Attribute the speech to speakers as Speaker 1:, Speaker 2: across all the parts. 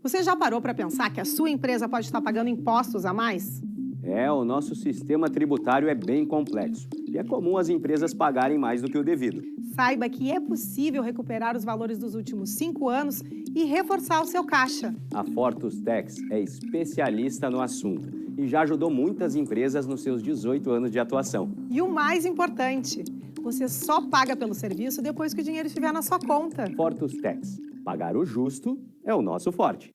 Speaker 1: Você já parou para pensar que a sua empresa pode estar pagando impostos a mais?
Speaker 2: O nosso sistema tributário é bem complexo e é comum as empresas pagarem mais do que o devido.
Speaker 1: Saiba que é possível recuperar os valores dos últimos 5 anos e reforçar o seu caixa.
Speaker 2: A Fortus Tax é especialista no assunto e já ajudou muitas empresas nos seus 18 anos de atuação.
Speaker 1: E o mais importante, você só paga pelo serviço depois que o dinheiro estiver na sua conta.
Speaker 2: Fortus Tax. Pagar o justo é o nosso forte.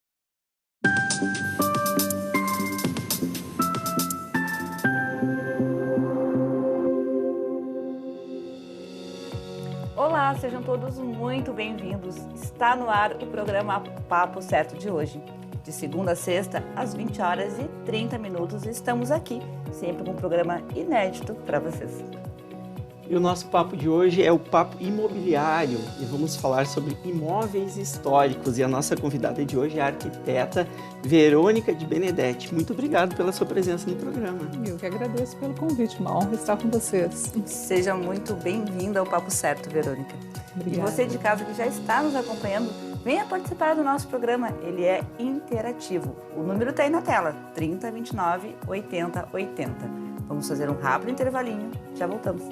Speaker 3: Olá, sejam todos muito bem-vindos. Está no ar o programa Papo Certo de hoje. De segunda a sexta, às 20 horas e 30 minutos, estamos aqui, sempre com um programa inédito para vocês.
Speaker 4: E o nosso papo de hoje é o papo imobiliário e vamos falar sobre imóveis históricos. E a nossa convidada de hoje é a arquiteta Verônica de Benedetti. Muito obrigado pela sua presença no programa.
Speaker 5: Eu que agradeço pelo convite, uma honra estar com vocês.
Speaker 3: Seja muito bem-vinda ao Papo Certo, Verônica.
Speaker 5: Obrigada.
Speaker 3: E você de casa que já está nos acompanhando, venha participar do nosso programa, ele é interativo. O número está aí na tela, 30 29 80 80. Vamos fazer um rápido intervalinho, já voltamos.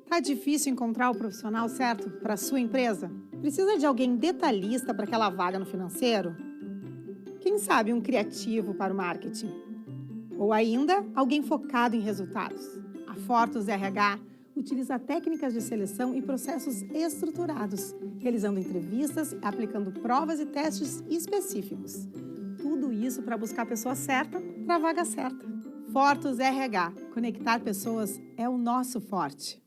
Speaker 1: Tá difícil encontrar o profissional certo para a sua empresa? Precisa de alguém detalhista para aquela vaga no financeiro? Quem sabe um criativo para o marketing? Ou ainda, alguém focado em resultados? A Fortus RH utiliza técnicas de seleção e processos estruturados, realizando entrevistas, aplicando provas e testes específicos. Tudo isso para buscar a pessoa certa para a vaga certa. Fortus RH. Conectar pessoas é o nosso forte.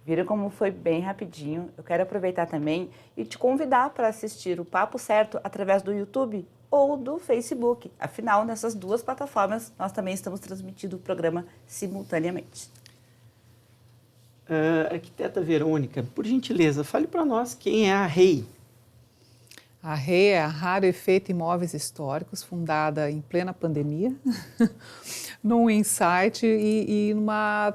Speaker 3: Viram como foi bem rapidinho? Eu quero aproveitar também e te convidar para assistir o Papo Certo através do YouTube ou do Facebook. Afinal, nessas duas plataformas, nós também estamos transmitindo o programa simultaneamente.
Speaker 4: Arquiteta Verônica, por gentileza, fale para nós quem é a REI.
Speaker 5: A REI é a Raro Efeito Imóveis Históricos, fundada em plena pandemia, num insight e numa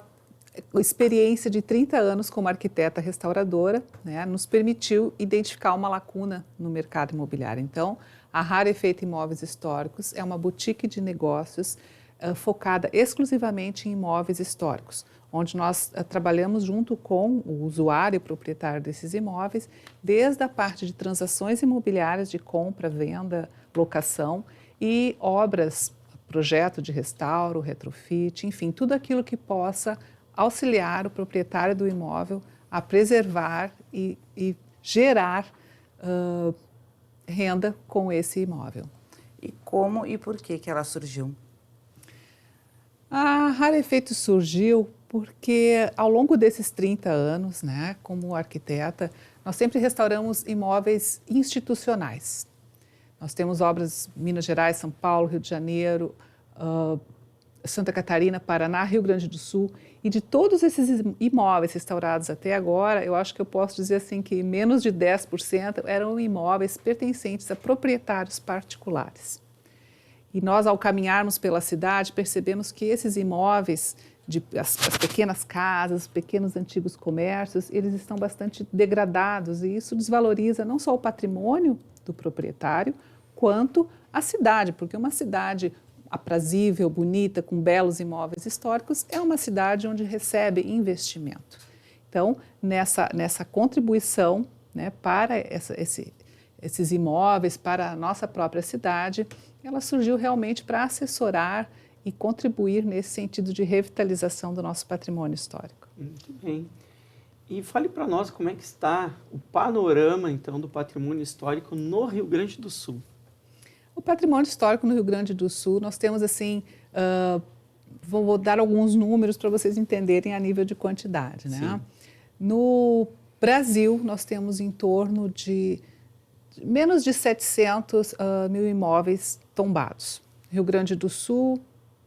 Speaker 5: experiência de 30 anos como arquiteta restauradora, né, nos permitiu identificar uma lacuna no mercado imobiliário. Então, a Raro Efeito Imóveis Históricos é uma boutique de negócios focada exclusivamente em imóveis históricos, onde nós trabalhamos junto com o usuário e proprietário desses imóveis, desde a parte de transações imobiliárias de compra, venda, locação e obras, projeto de restauro, retrofit, enfim, tudo aquilo que possa auxiliar o proprietário do imóvel a preservar e gerar renda com esse imóvel.
Speaker 3: E como e por que ela surgiu?
Speaker 5: A Raro Efeito surgiu porque ao longo desses 30 anos, né, como arquiteta, nós sempre restauramos imóveis institucionais. Nós temos obras em Minas Gerais, São Paulo, Rio de Janeiro, Santa Catarina, Paraná, Rio Grande do Sul. E de todos esses imóveis restaurados até agora, eu acho que eu posso dizer assim que menos de 10% eram imóveis pertencentes a proprietários particulares. E nós, ao caminharmos pela cidade, percebemos que esses imóveis, as pequenas casas, os pequenos antigos comércios, eles estão bastante degradados e isso desvaloriza não só o patrimônio do proprietário, quanto a cidade, porque uma cidade aprazível, bonita, com belos imóveis históricos, é uma cidade onde recebe investimento. Então, nessa contribuição, né, para esses imóveis, para a nossa própria cidade, ela surgiu realmente para assessorar e contribuir nesse sentido de revitalização do nosso patrimônio histórico.
Speaker 4: Muito bem. E fale para nós como é que está o panorama, então, do patrimônio histórico no Rio Grande do Sul.
Speaker 5: O patrimônio histórico no Rio Grande do Sul, nós temos assim, vou dar alguns números para vocês entenderem a nível de quantidade, né?
Speaker 4: Sim.
Speaker 5: No Brasil, nós temos em torno de menos de 700 mil imóveis tombados. Rio Grande do Sul,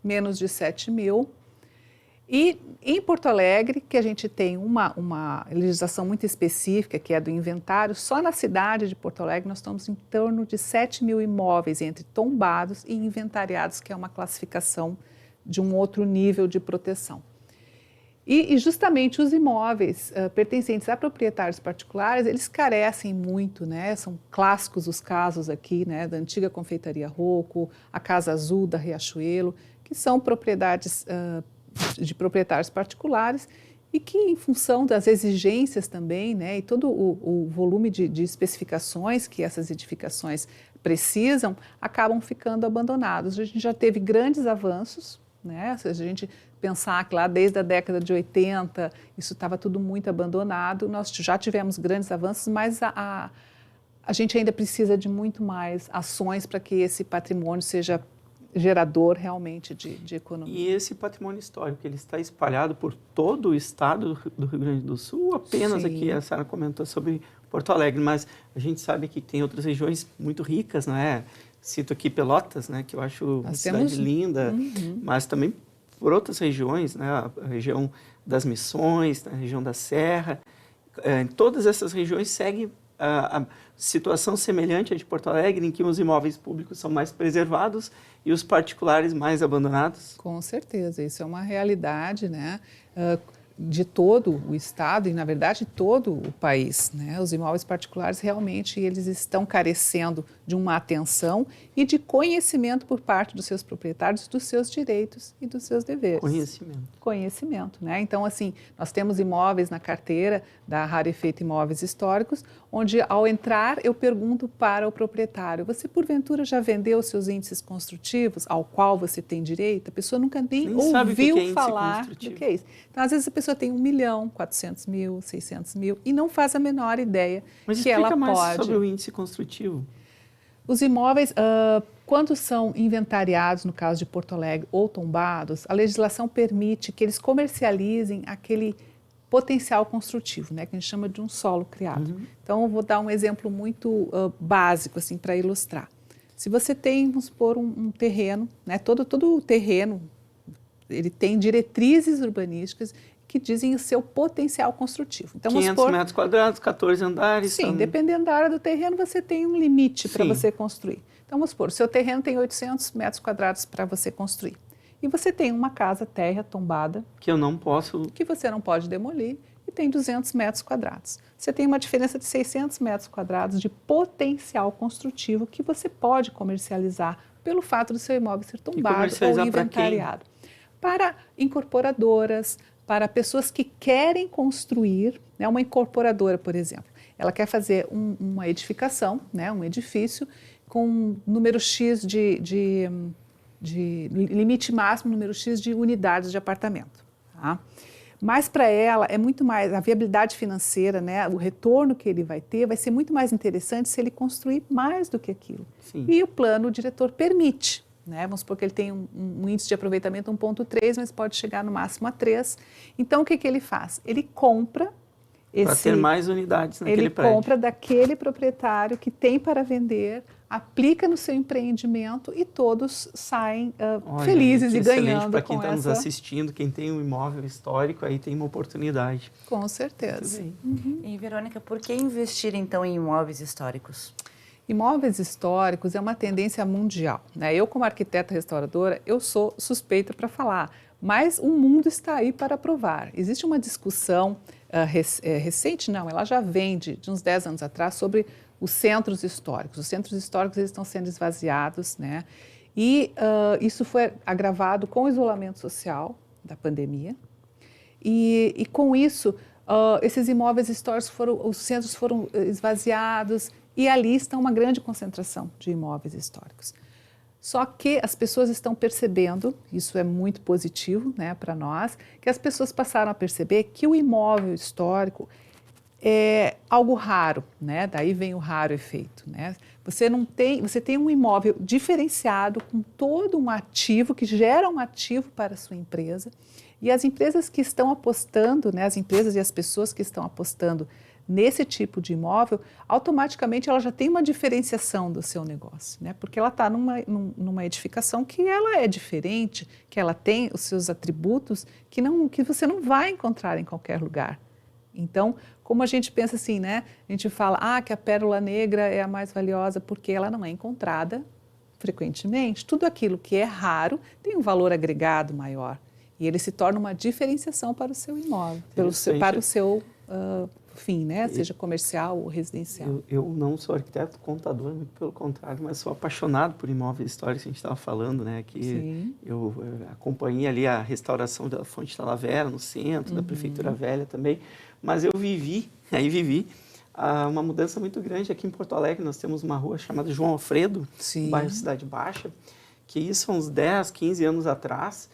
Speaker 5: menos de 7 mil. E em Porto Alegre, que a gente tem uma legislação muito específica, que é do inventário, só na cidade de Porto Alegre nós estamos em torno de 7 mil imóveis entre tombados e inventariados, que é uma classificação de um outro nível de proteção. E justamente os imóveis pertencentes a proprietários particulares, eles carecem muito, né? São clássicos os casos aqui, né? Da antiga Confeitaria Rocco, a Casa Azul da Riachuelo, que são propriedades de proprietários particulares e que, em função das exigências também, né, e todo o volume de especificações que essas edificações precisam, acabam ficando abandonados. A gente já teve grandes avanços, né, se a gente pensar que lá desde a década de 80 isso estava tudo muito abandonado, nós já tivemos grandes avanços, mas a gente ainda precisa de muito mais ações para que esse patrimônio seja gerador realmente de economia.
Speaker 4: E esse patrimônio histórico, ele está espalhado por todo o estado do Rio Grande do Sul, ou apenas
Speaker 5: Sim.
Speaker 4: aqui, a senhora comentou sobre Porto Alegre, mas a gente sabe que tem outras regiões muito ricas, não é? Cito aqui Pelotas, né, que eu acho uma cidade linda, mas também por outras regiões, né, a região das Missões, a região da Serra, em todas essas regiões segue a situação semelhante à de Porto Alegre, em que os imóveis públicos são mais preservados e os particulares mais abandonados?
Speaker 5: Com certeza, isso é uma realidade, né, de todo o estado e, na verdade, todo o país, né? Os imóveis particulares realmente eles estão carecendo de uma atenção e de conhecimento por parte dos seus proprietários dos seus direitos e dos seus deveres. Conhecimento, né? Então, assim, nós temos imóveis na carteira da Rarefeito Imóveis Históricos, onde, ao entrar, eu pergunto para o proprietário: você, porventura, já vendeu os seus índices construtivos ao qual você tem direito? A pessoa nunca nem ouviu falar do que é isso. Então, às vezes, a pessoa tem 1 milhão, 400 mil, 600 mil e não faz a menor ideia que ela pode.
Speaker 4: Mas explica mais sobre o índice construtivo.
Speaker 5: Os imóveis, quando são inventariados, no caso de Porto Alegre, ou tombados, a legislação permite que eles comercializem aquele potencial construtivo, né, que a gente chama de um solo criado. Então, eu vou dar um exemplo muito básico assim, para ilustrar. Se você tem, vamos supor, um terreno, né, todo o terreno, ele tem diretrizes urbanísticas que dizem o seu potencial construtivo. Então,
Speaker 4: 500 metros quadrados, 14 andares.
Speaker 5: Sim, dependendo da área do terreno, você tem um limite para você construir. Então, vamos supor, o seu terreno tem 800 metros quadrados para você construir. E você tem uma casa térrea tombada.
Speaker 4: Que eu não posso...
Speaker 5: Que você não pode demolir e tem 200 metros quadrados. Você tem uma diferença de 600 metros quadrados de potencial construtivo que você pode comercializar pelo fato do seu imóvel ser tombado ou inventariado. Para incorporadoras, para pessoas que querem construir, né, uma incorporadora, por exemplo, ela quer fazer uma edificação, né, um edifício com número X de limite máximo, número X de unidades de apartamento. Tá? Mas para ela é muito mais, a viabilidade financeira, né, o retorno que ele vai ter vai ser muito mais interessante se ele construir mais do que aquilo.
Speaker 4: Sim.
Speaker 5: E o plano, o diretor permite. Né? Vamos supor que ele tem um índice de aproveitamento 1,3, mas pode chegar no máximo a 3. Então, o que ele faz? Ele compra
Speaker 4: para ter mais unidades naquele prédio.
Speaker 5: Ele compra daquele proprietário que tem para vender, aplica no seu empreendimento e todos saem felizes e ganhando
Speaker 4: para quem
Speaker 5: com
Speaker 4: está nos assistindo, quem tem um imóvel histórico, aí tem uma oportunidade.
Speaker 5: Com certeza.
Speaker 3: E, Verônica, por que investir, então, em imóveis históricos?
Speaker 5: Imóveis históricos é uma tendência mundial, né? Eu, como arquiteta restauradora, eu sou suspeita para falar, mas o mundo está aí para provar. Existe uma discussão recente, não, ela já vem de uns 10 anos atrás, sobre os centros históricos. Os centros históricos eles estão sendo esvaziados, né? E isso foi agravado com o isolamento social da pandemia. E com isso, esses imóveis históricos os centros foram esvaziados, e ali está uma grande concentração de imóveis históricos. Só que as pessoas estão percebendo, isso é muito positivo, né, para nós, que as pessoas passaram a perceber que o imóvel histórico é algo raro, né? Daí vem o raro efeito, né? Você tem um imóvel diferenciado com todo um ativo que gera um ativo para a sua empresa, e as empresas que estão apostando, né, as empresas e as pessoas que estão apostando nesse tipo de imóvel, automaticamente ela já tem uma diferenciação do seu negócio, né? Porque ela está numa edificação que ela é diferente, que ela tem os seus atributos que você não vai encontrar em qualquer lugar. Então, como a gente pensa assim, né? A gente fala que a pérola negra é a mais valiosa porque ela não é encontrada frequentemente. Tudo aquilo que é raro tem um valor agregado maior e ele se torna uma diferenciação para o seu imóvel, para o seu fim, né? Seja comercial ou residencial.
Speaker 4: Eu não sou arquiteto, contador, muito pelo contrário, mas sou apaixonado por imóveis históricos, a gente estava falando, né? Que eu acompanhei ali a restauração da Fonte Talavera, no centro, da Prefeitura Velha também, mas eu vivi uma mudança muito grande aqui em Porto Alegre. Nós temos uma rua chamada João Alfredo, no bairro Cidade Baixa, que isso há uns 10, 15 anos atrás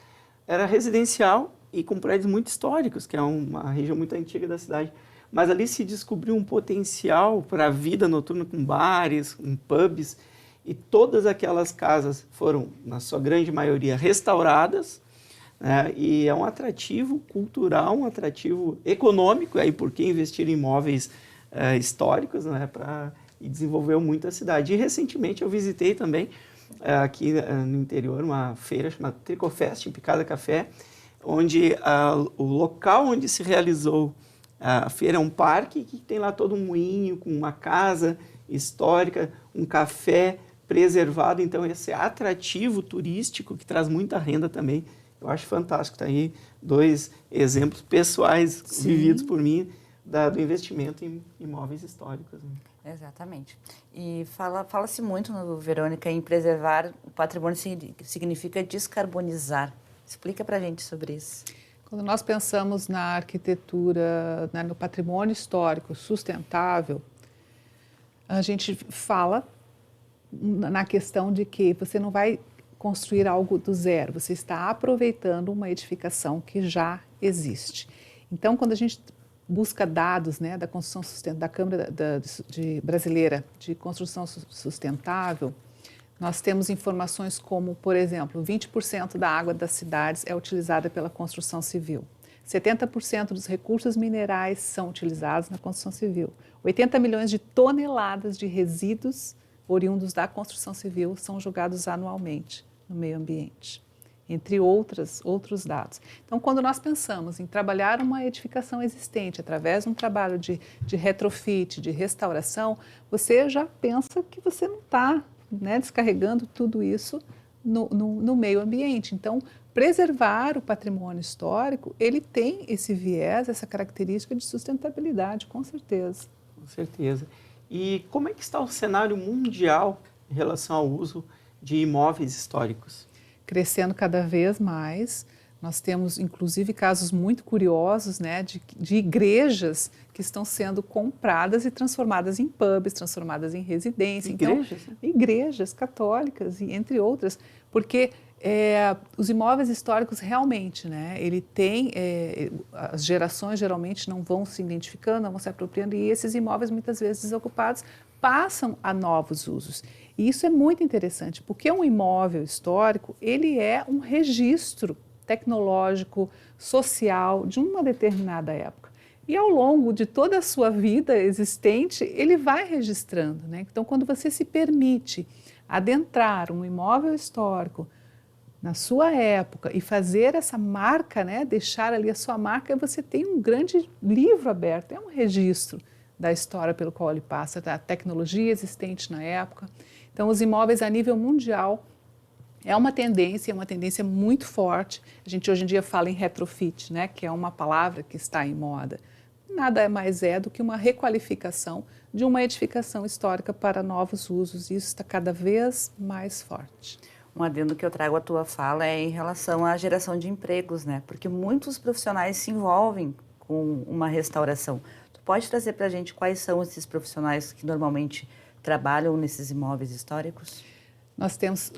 Speaker 4: era residencial e com prédios muito históricos, que é uma região muito antiga da cidade. Mas ali se descobriu um potencial para a vida noturna com bares, com pubs, e todas aquelas casas foram, na sua grande maioria, restauradas, né? E é um atrativo cultural, um atrativo econômico, aí por que investir em imóveis históricos, né? E desenvolveu muito a cidade. E recentemente eu visitei também, aqui no interior, uma feira chamada Tricofest, em Picada Café, onde o local onde se realizou a feira é um parque que tem lá todo um moinho com uma casa histórica, um café preservado. Então, esse atrativo turístico que traz muita renda também, eu acho fantástico. Está aí 2 exemplos pessoais vividos por mim do investimento em imóveis históricos.
Speaker 3: Exatamente. E fala-se muito, Verônica, em preservar o patrimônio significa descarbonizar. Explica para a gente sobre isso.
Speaker 5: Quando nós pensamos na arquitetura, no patrimônio histórico sustentável, a gente fala na questão de que você não vai construir algo do zero, você está aproveitando uma edificação que já existe. Então, quando a gente busca dados, né, da construção sustentável, da Câmara Brasileira de Construção Sustentável, nós temos informações como, por exemplo, 20% da água das cidades é utilizada pela construção civil. 70% dos recursos minerais são utilizados na construção civil. 80 milhões de toneladas de resíduos oriundos da construção civil são jogados anualmente no meio ambiente, entre outros dados. Então, quando nós pensamos em trabalhar uma edificação existente através de um trabalho de retrofit, de restauração, você já pensa que você não está descarregando tudo isso no meio ambiente. Então, preservar o patrimônio histórico, ele tem esse viés, essa característica de sustentabilidade, com certeza.
Speaker 4: Com certeza. E como é que está o cenário mundial em relação ao uso de imóveis históricos?
Speaker 5: Crescendo cada vez mais. Nós temos, inclusive, casos muito curiosos, né, de igrejas que estão sendo compradas e transformadas em pubs, transformadas em residência.
Speaker 4: Igrejas?
Speaker 5: Então, igrejas católicas, entre outras, porque os imóveis históricos realmente, né, ele tem, as gerações geralmente não vão se identificando, não vão se apropriando, e esses imóveis, muitas vezes desocupados, passam a novos usos. E isso é muito interessante, porque um imóvel histórico, ele é um registro tecnológico, social, de uma determinada época. E ao longo de toda a sua vida existente, ele vai registrando, né? Então, quando você se permite adentrar um imóvel histórico na sua época e fazer essa marca, né? Deixar ali a sua marca, você tem um grande livro aberto, é um registro da história pelo qual ele passa, da tecnologia existente na época. Então, os imóveis a nível mundial é uma tendência muito forte. A gente hoje em dia fala em retrofit, né, que é uma palavra que está em moda. Nada mais é do que uma requalificação de uma edificação histórica para novos usos. E isso está cada vez mais forte.
Speaker 3: Um adendo que eu trago à tua fala é em relação à geração de empregos, né? Porque muitos profissionais se envolvem com uma restauração. Tu pode trazer para a gente quais são esses profissionais que normalmente trabalham nesses imóveis históricos? Nós temos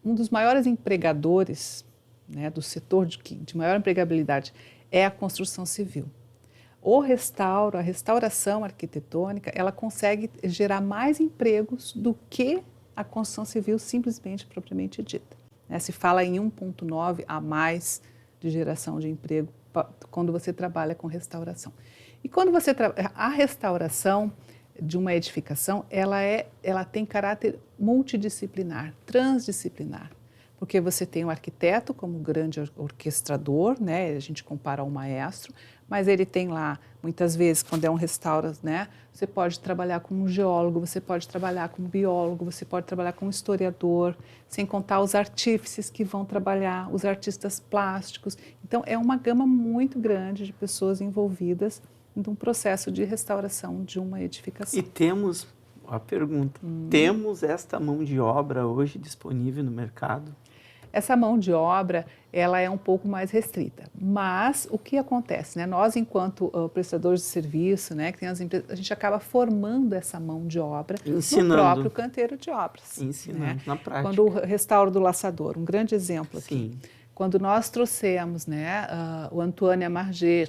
Speaker 5: um dos maiores empregadores, né, do setor de maior empregabilidade é a construção civil. A restauração arquitetônica, ela consegue gerar mais empregos do que a construção civil simplesmente propriamente dita. Se fala em 1,9 a mais de geração de emprego quando você trabalha com restauração. E quando a restauração de uma edificação, ela tem caráter multidisciplinar, transdisciplinar, porque você tem o arquiteto como grande orquestrador, né? A gente compara ao maestro, mas ele tem lá, muitas vezes, quando é um restauro, né? Você pode trabalhar como um geólogo, você pode trabalhar como biólogo, você pode trabalhar como historiador, sem contar os artífices que vão trabalhar, os artistas plásticos. Então, é uma gama muito grande de pessoas envolvidas de um processo de restauração de uma edificação.
Speaker 4: E temos, a pergunta, temos esta mão de obra hoje disponível no mercado?
Speaker 5: Essa mão de obra, ela é um pouco mais restrita, mas o que acontece, né? Nós, enquanto prestadores de serviço, né, que tem as empresas, a gente acaba formando essa mão de obra no próprio canteiro de obras.
Speaker 4: Ensinando,
Speaker 5: né?
Speaker 4: na prática.
Speaker 5: Quando o restauro do Laçador, um grande exemplo aqui.
Speaker 4: Sim.
Speaker 5: Quando nós trouxemos, né, o Antoine Amarger,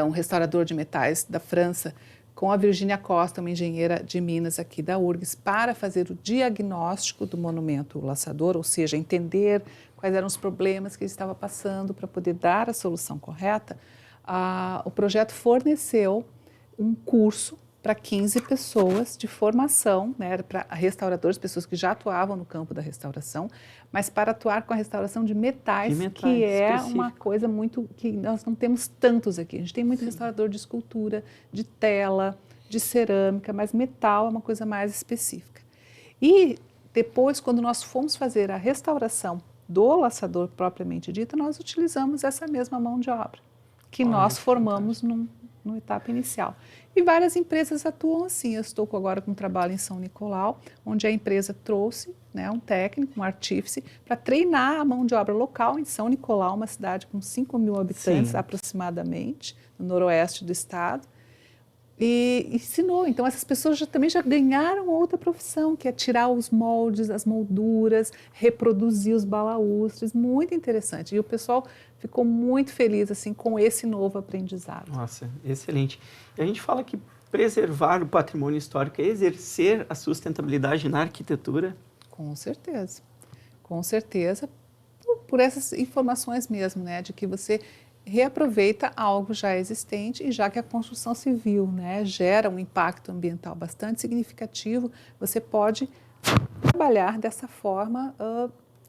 Speaker 5: um restaurador de metais da França, com a Virgínia Costa, uma engenheira de Minas aqui da URGS, para fazer o diagnóstico do monumento Laçador, ou seja, entender quais eram os problemas que ele estava passando para poder dar a solução correta, o projeto forneceu um curso para 15 pessoas de formação, né, para restauradores, pessoas que já atuavam no campo da restauração, mas para atuar com a restauração de metais, que é uma coisa muito que nós não temos tantos aqui. A gente tem muito restaurador de escultura, de tela, de cerâmica, mas metal é uma coisa mais específica. E depois, quando nós fomos fazer a restauração do laçador propriamente dita, nós utilizamos essa mesma mão de obra, que nós formamos no etapa inicial. E várias empresas atuam assim. Eu estou agora com um trabalho em São Nicolau, onde a empresa trouxe, né, um técnico, um artífice, para treinar a mão de obra local em São Nicolau, uma cidade com 5.000 habitantes aproximadamente, no noroeste do estado, e ensinou. Então, essas pessoas também já ganharam outra profissão, que é tirar os moldes, as molduras, reproduzir os balaústres, muito interessante. E o pessoal ficou muito feliz assim, com esse novo aprendizado.
Speaker 4: Nossa, excelente. E a gente fala que preservar o patrimônio histórico é exercer a sustentabilidade na arquitetura?
Speaker 5: Com certeza, por essas informações mesmo, né, de que você reaproveita algo já existente e já que a construção civil, né, gera um impacto ambiental bastante significativo, você pode trabalhar dessa forma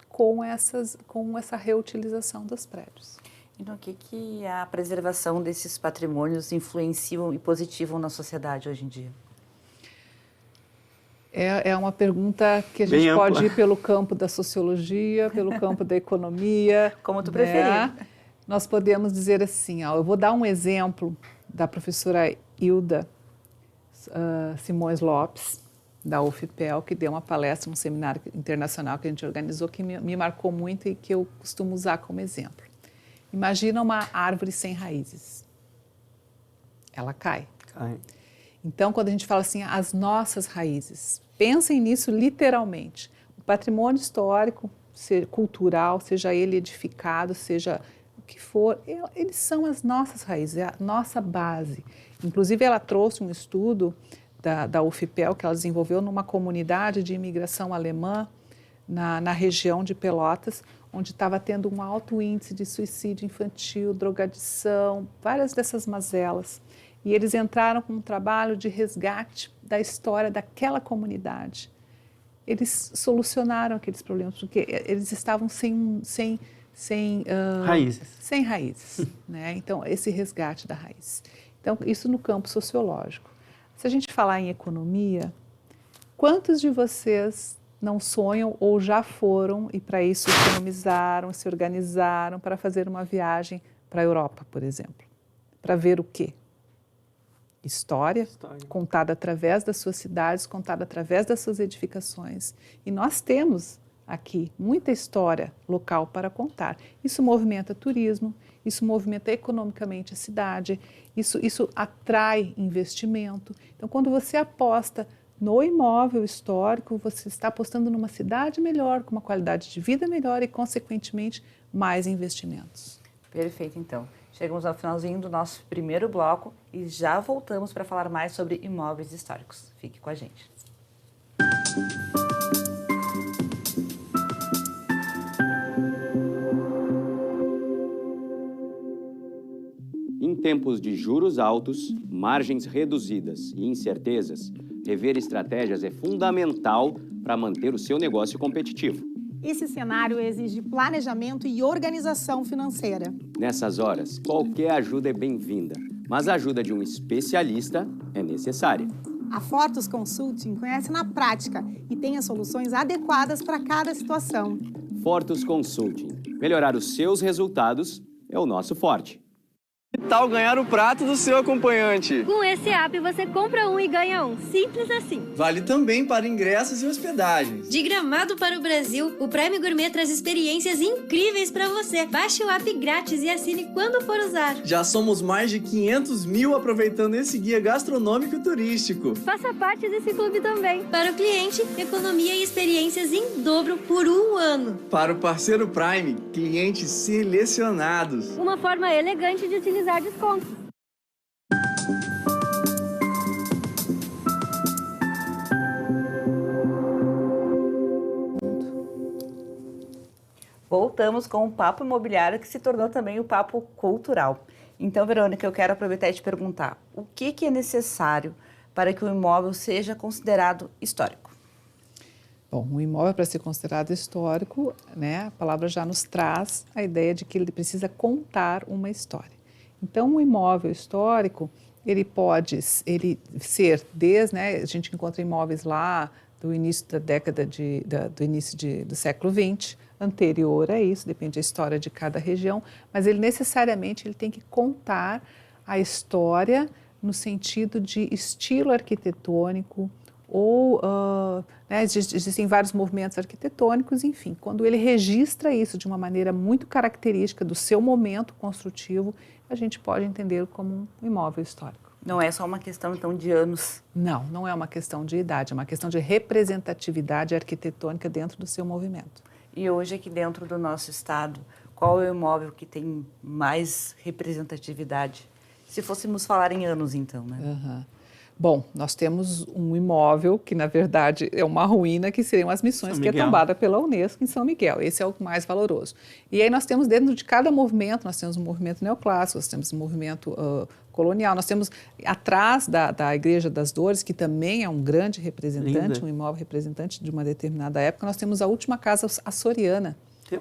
Speaker 5: com essa reutilização dos prédios.
Speaker 3: Então, o que a preservação desses patrimônios influenciam e positivam na sociedade hoje em dia?
Speaker 5: É uma pergunta que a gente pode ir pelo campo da sociologia, pelo campo da economia.
Speaker 3: Como tu preferir.
Speaker 5: Nós podemos dizer assim, eu vou dar um exemplo da professora Hilda Simões Lopes, da UFPEL, que deu uma palestra num seminário internacional que a gente organizou, que me marcou muito e que eu costumo usar como exemplo. Imagina uma árvore sem raízes. Ela cai. Então, quando a gente fala assim, as nossas raízes, pensem nisso literalmente. O patrimônio histórico, cultural, seja ele edificado, seja o que for, eles são as nossas raízes, é a nossa base. Inclusive, ela trouxe um estudo da UFPEL, que ela desenvolveu numa comunidade de imigração alemã na região de Pelotas, onde estava tendo um alto índice de suicídio infantil, drogadição, várias dessas mazelas. E eles entraram com um trabalho de resgate da história daquela comunidade. Eles solucionaram aqueles problemas, porque eles estavam sem
Speaker 4: raízes.
Speaker 5: Sem raízes, né? Então, esse resgate da raiz. Então, isso no campo sociológico. Se a gente falar em economia, quantos de vocês não sonham ou já foram e para isso economizaram, se organizaram para fazer uma viagem para a Europa, por exemplo? Para ver o quê? História, contada através das suas cidades, contada através das suas edificações. E nós temos aqui muita história local para contar. Isso movimenta turismo, isso movimenta economicamente a cidade, isso atrai investimento. Então, quando você aposta no imóvel histórico, você está apostando numa cidade melhor, com uma qualidade de vida melhor e, consequentemente, mais investimentos.
Speaker 3: Perfeito, então. Chegamos ao finalzinho do nosso primeiro bloco e já voltamos para falar mais sobre imóveis históricos. Fique com a gente.
Speaker 2: Em tempos de juros altos, margens reduzidas e incertezas, rever estratégias é fundamental para manter o seu negócio competitivo.
Speaker 1: Esse cenário exige planejamento e organização financeira.
Speaker 2: Nessas horas, qualquer ajuda é bem-vinda, mas a ajuda de um especialista é necessária.
Speaker 1: A Fortus Consulting conhece na prática e tem as soluções adequadas para cada situação.
Speaker 2: Fortus Consulting. Melhorar os seus resultados é o nosso forte.
Speaker 6: Que tal ganhar o prato do seu acompanhante?
Speaker 7: Com esse app você compra um e ganha um. Simples assim.
Speaker 6: Vale também para ingressos e hospedagens.
Speaker 7: De Gramado para o Brasil, o Prime Gourmet traz experiências incríveis para você. Baixe o app grátis e assine quando for usar.
Speaker 6: Já somos mais de 500 mil aproveitando esse guia gastronômico e turístico.
Speaker 7: Faça parte desse clube também. Para o cliente, economia e experiências em dobro por um ano.
Speaker 6: Para o parceiro Prime, clientes selecionados.
Speaker 7: Uma forma elegante de utilizar descontos.
Speaker 3: Voltamos com o papo imobiliário, que se tornou também o papo cultural. Então, Verônica, eu quero aproveitar e te perguntar, o que é necessário para que o imóvel seja considerado histórico?
Speaker 5: Bom, um imóvel, para ser considerado histórico, né, a palavra já nos traz a ideia de que ele precisa contar uma história. Então, um imóvel histórico, ele pode ser desde, né, a gente encontra imóveis lá do início da década do século XX, anterior a isso, depende da história de cada região, mas ele necessariamente tem que contar a história no sentido de estilo arquitetônico ou, né, existem vários movimentos arquitetônicos, enfim, quando ele registra isso de uma maneira muito característica do seu momento construtivo, a gente pode entender como um imóvel histórico.
Speaker 3: Não é só uma questão, então, de anos?
Speaker 5: Não, não é uma questão de idade, é uma questão de representatividade arquitetônica dentro do seu movimento.
Speaker 3: E hoje, aqui dentro do nosso estado, qual é o imóvel que tem mais representatividade? Se fôssemos falar em anos, então, né?
Speaker 5: Uhum. Bom, nós temos um imóvel que, na verdade, é uma ruína, que seriam as Missões, que é tombada pela Unesco em São Miguel. Esse é o mais valoroso. E aí nós temos dentro de cada movimento, nós temos um movimento neoclássico, nós temos um movimento colonial, nós temos atrás da Igreja das Dores, que também é um grande representante,
Speaker 4: Linda.
Speaker 5: Um imóvel representante de uma determinada época, nós temos a última casa açoriana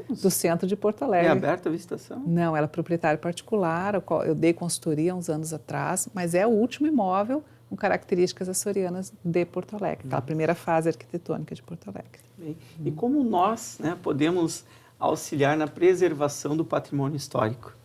Speaker 5: do centro de Porto Alegre.
Speaker 4: É aberta a visitação?
Speaker 5: Não, ela é proprietário particular, ao qual eu dei consultoria há uns anos atrás, mas é o último imóvel com características açorianas de Porto Alegre, aquela primeira fase arquitetônica de Porto Alegre.
Speaker 4: Bem, e como nós, né, podemos auxiliar na preservação do patrimônio histórico?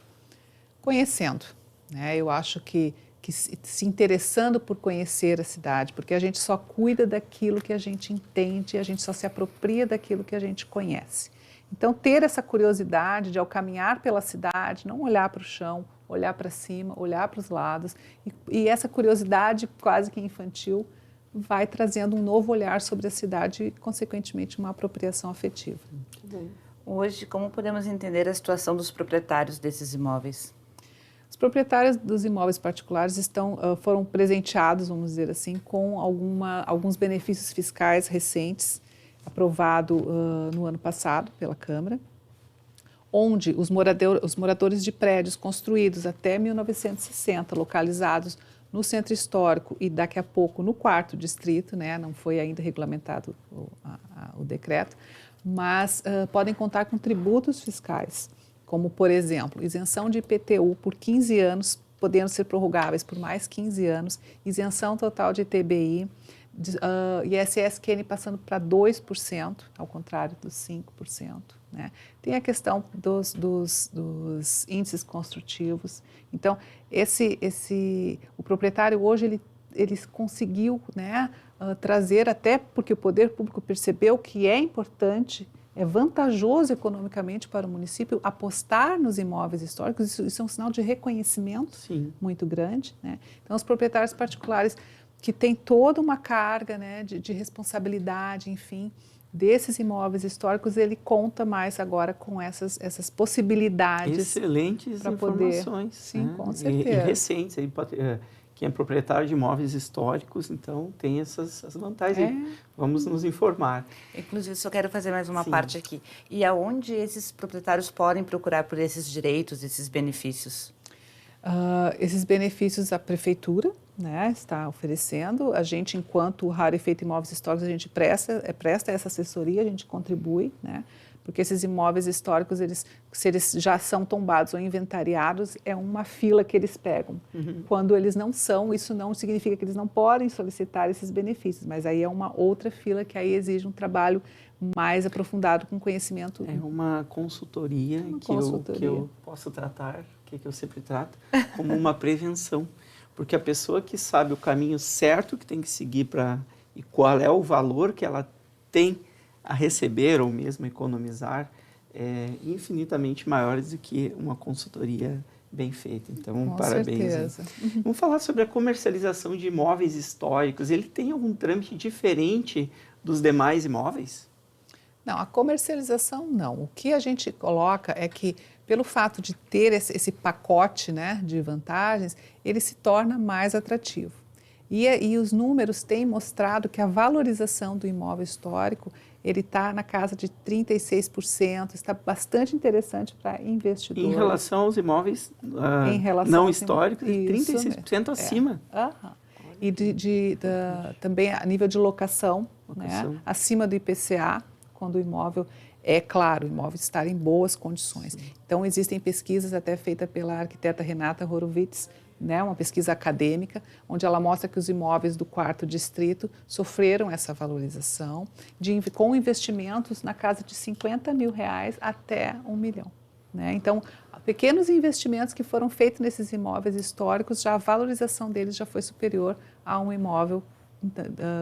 Speaker 5: Conhecendo, né? Eu acho que se interessando por conhecer a cidade, porque a gente só cuida daquilo que a gente entende, a gente só se apropria daquilo que a gente conhece. Então, ter essa curiosidade de, ao caminhar pela cidade, não olhar para o chão, olhar para cima, olhar para os lados, e essa curiosidade quase que infantil vai trazendo um novo olhar sobre a cidade e, consequentemente, uma apropriação afetiva.
Speaker 3: Hoje, como podemos entender a situação dos proprietários desses imóveis?
Speaker 5: Os proprietários dos imóveis particulares foram presenteados, vamos dizer assim, com alguns benefícios fiscais recentes, aprovado no ano passado pela Câmara, onde os moradores de prédios construídos até 1960, localizados no centro histórico e daqui a pouco no 4º distrito, né, não foi ainda regulamentado o decreto, mas podem contar com tributos fiscais, como, por exemplo, isenção de IPTU por 15 anos, podendo ser prorrogáveis por mais 15 anos, isenção total de ITBI, ISS-QN passando para 2%, ao contrário dos 5%. Né? Tem a questão dos índices construtivos. Então, o proprietário hoje ele conseguiu, né, trazer, até porque o poder público percebeu que é importante, é vantajoso economicamente para o município apostar nos imóveis históricos. Isso é um sinal de reconhecimento muito grande. Né? Então, os proprietários particulares que têm toda uma carga, né, de responsabilidade, enfim, desses imóveis históricos, ele conta mais agora com essas possibilidades.
Speaker 4: Excelentes informações.
Speaker 5: Poder... Sim,
Speaker 4: né?
Speaker 5: com certeza.
Speaker 4: E recentes. Quem é proprietário de imóveis históricos, então, tem essas vantagens. Vamos nos informar.
Speaker 3: Inclusive, só quero fazer mais uma parte aqui. E aonde esses proprietários podem procurar por esses direitos, esses benefícios?
Speaker 5: Esses benefícios a prefeitura, né, está oferecendo. A gente, enquanto Rarefeito Imóveis Históricos, a gente presta essa assessoria, a gente contribui, né, porque esses imóveis históricos, se eles já são tombados ou inventariados, é uma fila que eles pegam. Quando eles não são, isso não significa que eles não podem solicitar esses benefícios, mas aí é uma outra fila que aí exige um trabalho mais aprofundado com conhecimento.
Speaker 4: É uma consultoria, que eu posso tratar, que eu sempre trato, como uma prevenção. Porque a pessoa que sabe o caminho certo que tem que seguir e qual é o valor que ela tem a receber ou mesmo economizar, é infinitamente maiores do que uma consultoria bem feita. Então,
Speaker 5: com
Speaker 4: parabéns.
Speaker 5: certeza.
Speaker 4: Vamos falar sobre a comercialização de imóveis históricos. Ele tem algum trâmite diferente dos demais imóveis?
Speaker 5: Não, a comercialização não. O que a gente coloca é que, pelo fato de ter esse pacote, né, de vantagens, ele se torna mais atrativo. E os números têm mostrado que a valorização do imóvel histórico, ele está na casa de 36%, está bastante interessante para investidores.
Speaker 4: Em relação aos imóveis não históricos, 36% acima.
Speaker 5: E também a nível de locação. Né, acima do IPCA, quando o imóvel, claro, o imóvel está em boas condições. Sim. Então, existem pesquisas até feitas pela arquiteta Renata Horowitz, né, uma pesquisa acadêmica, onde ela mostra que os imóveis do 4º distrito sofreram essa valorização com investimentos na casa de R$50 mil até R$1 milhão. Né? Então, pequenos investimentos que foram feitos nesses imóveis históricos, já a valorização deles já foi superior a um imóvel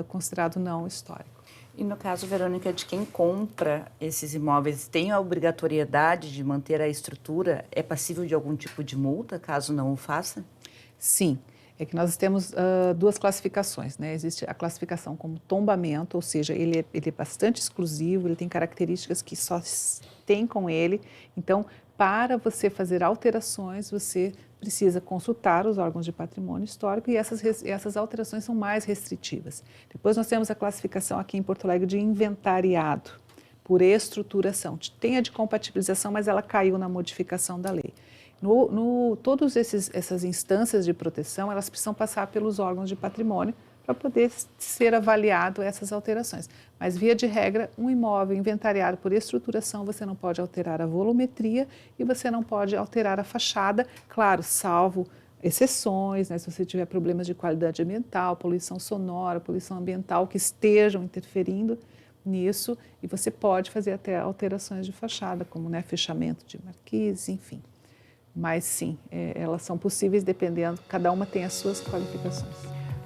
Speaker 5: considerado não histórico.
Speaker 3: E no caso, Verônica, de quem compra esses imóveis, tem a obrigatoriedade de manter a estrutura? É passível de algum tipo de multa, caso não o faça?
Speaker 5: Sim. É que nós temos duas classificações, né? Existe a classificação como tombamento, ou seja, ele é bastante exclusivo, ele tem características que só tem com ele. Então, para você fazer alterações, você precisa consultar os órgãos de patrimônio histórico e essas alterações são mais restritivas. Depois nós temos a classificação aqui em Porto Alegre de inventariado, por estruturação. Tem a de compatibilização, mas ela caiu na modificação da lei. Todas essas instâncias de proteção, elas precisam passar pelos órgãos de patrimônio para poder ser avaliado essas alterações. Mas, via de regra, um imóvel inventariado por estruturação, você não pode alterar a volumetria e você não pode alterar a fachada, claro, salvo exceções, né, se você tiver problemas de qualidade ambiental, poluição sonora, poluição ambiental que estejam interferindo nisso, e você pode fazer até alterações de fachada, como, né, fechamento de marquises, enfim. Mas sim, elas são possíveis dependendo, cada uma tem as suas qualificações.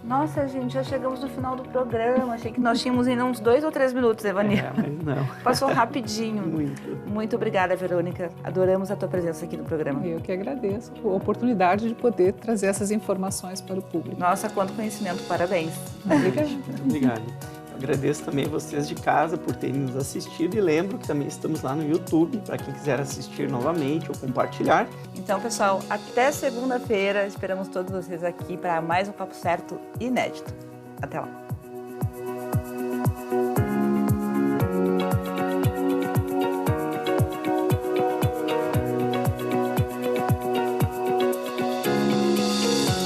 Speaker 3: Nossa, gente, já chegamos no final do programa. Achei que nós tínhamos ainda uns 2 ou 3 minutos, Evani.
Speaker 4: Mas não.
Speaker 3: Passou rapidinho.
Speaker 4: Muito.
Speaker 3: Muito obrigada, Verônica. Adoramos a tua presença aqui no programa.
Speaker 5: Eu que agradeço a oportunidade de poder trazer essas informações para o público.
Speaker 3: Nossa, quanto conhecimento. Parabéns.
Speaker 5: Obrigada.
Speaker 4: Obrigado. Agradeço também vocês de casa por terem nos assistido e lembro que também estamos lá no YouTube para quem quiser assistir novamente ou compartilhar.
Speaker 3: Então, pessoal, até segunda-feira. Esperamos todos vocês aqui para mais um Papo Certo inédito. Até lá.